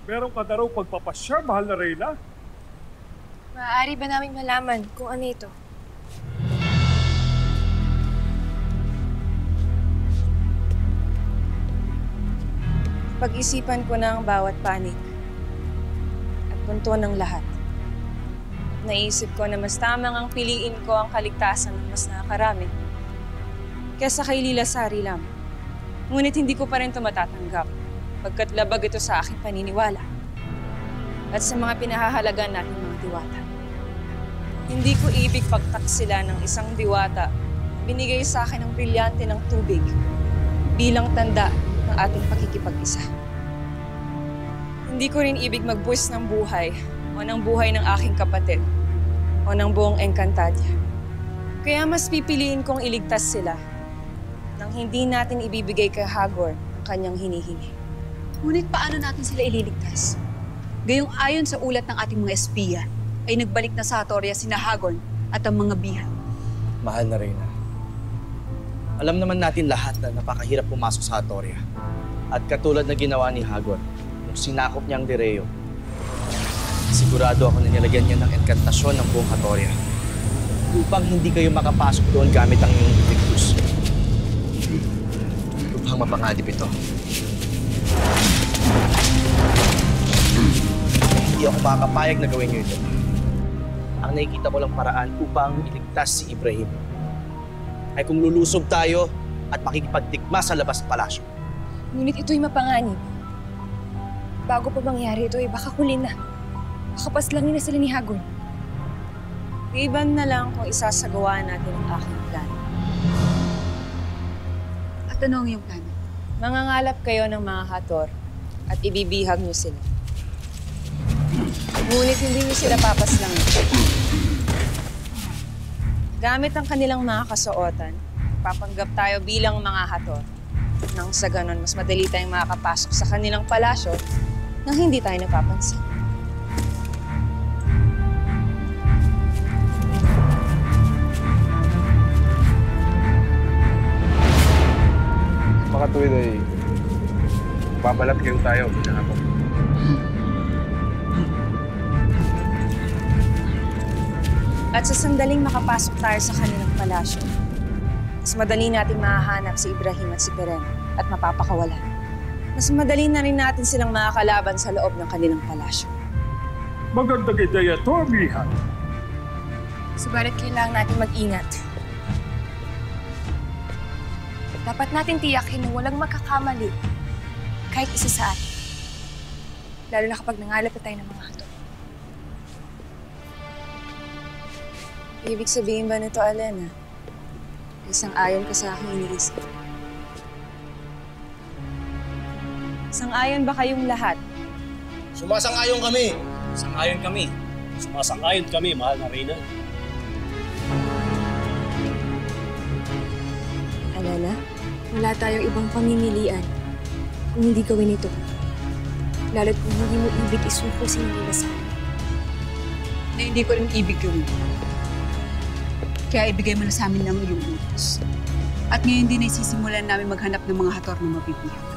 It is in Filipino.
Meron ka na raw pagpapasya, mahal na Reyna? Maaari ba namin malaman kung ano ito? Pag-isipan ko na ang bawat panig at punto ng lahat. Naisip ko na mas tamang ang piliin ko ang kaligtasan ng mas nakakarami kesa kay Lila Sari lam. Ngunit hindi ko pa rin ito matatanggap pagkat labag ito sa aking paniniwala at sa mga pinahahalagan nating mga diwata. Hindi ko ibig pagtaksila ng isang diwata na binigay sa akin ng brilyante ng tubig bilang tanda ng ating pakikipag-isa. Hindi ko rin ibig magbuwis ng buhay o ng buhay ng aking kapatid o ng buong Encantadia. Kaya mas pipiliin kong iligtas sila nang hindi natin ibibigay kay Hagor ang kanyang hinihingi. Ngunit paano natin sila ililigtas? Gayong ayon sa ulat ng ating mga espiya, ay nagbalik na sa Hatoria sina Hagor at ang mga bihag. Mahal na Reyna, alam naman natin lahat na napakahirap pumasok sa Hatoria. At katulad na ginawa ni Hagor, nung sinakop niya ang Direo, sigurado ako na nilagyan niya ng enkantasyon ng buong Hatoria upang hindi kayo makapasok doon gamit ang iyong Invictus. Upang mapanganib ito. Hindi ako makakapayag na gawin niyo ito. Ang nakikita ko lang paraan upang iligtas si Ibrahim ay kung lulusob tayo at makikipagtikma sa labas ng palasyo. Ngunit ito'y mapanganib. Bago pa mangyari ito, baka kulin na. Baka paslangin na sila ni Hagor. Iban na lang kung isasagawa natin ang aking plan. At ano ang iyong plano? Mangangalap kayo ng mga Hator at ibibihag niyo sila. Ngunit hindi niyo sila papaslangin. Gamit ang kanilang mga kasuotan, papanggap tayo bilang mga Hator. Nang sa ganon, mas madali tayong makakapasok sa kanilang palasyo nang hindi tayo napapansin. Baka tuwid ay babalat kayo tayo. At sa sandaling makapasok tayo sa kanilang palasyo, mas madali nating mahahanap si Ibrahim at si Peren at mapapakawalan. Mas madali na rin natin silang makakalaban sa loob ng kanilang palasyo. Magandang ideya to, amihan. Subalit kailangan natin mag-ingat. Dapat natin tiyakin na walang magkakamali kahit isa sa atin. Lalo na kapag nangalap na tayo ng mga Hator. Ibig sabihin ba nito, Alena? Isang ayon ka sa aking iniisip. Isang ayon ba kayong lahat? Sumasang-ayon kami! Sang-ayon kami. Sumasang-ayon kami, mahal na Reyna. Alena, wala tayong ibang pamimilian kung hindi gawin ito. Lalo't kung hindi mo ibig isuko si Lila Sari. Na hindi ko rin ibig gawin. Kaya ibigay mo na sa amin ng iyong utos. At ngayon din ay sisimulan namin maghanap ng mga Hator na mabibihag.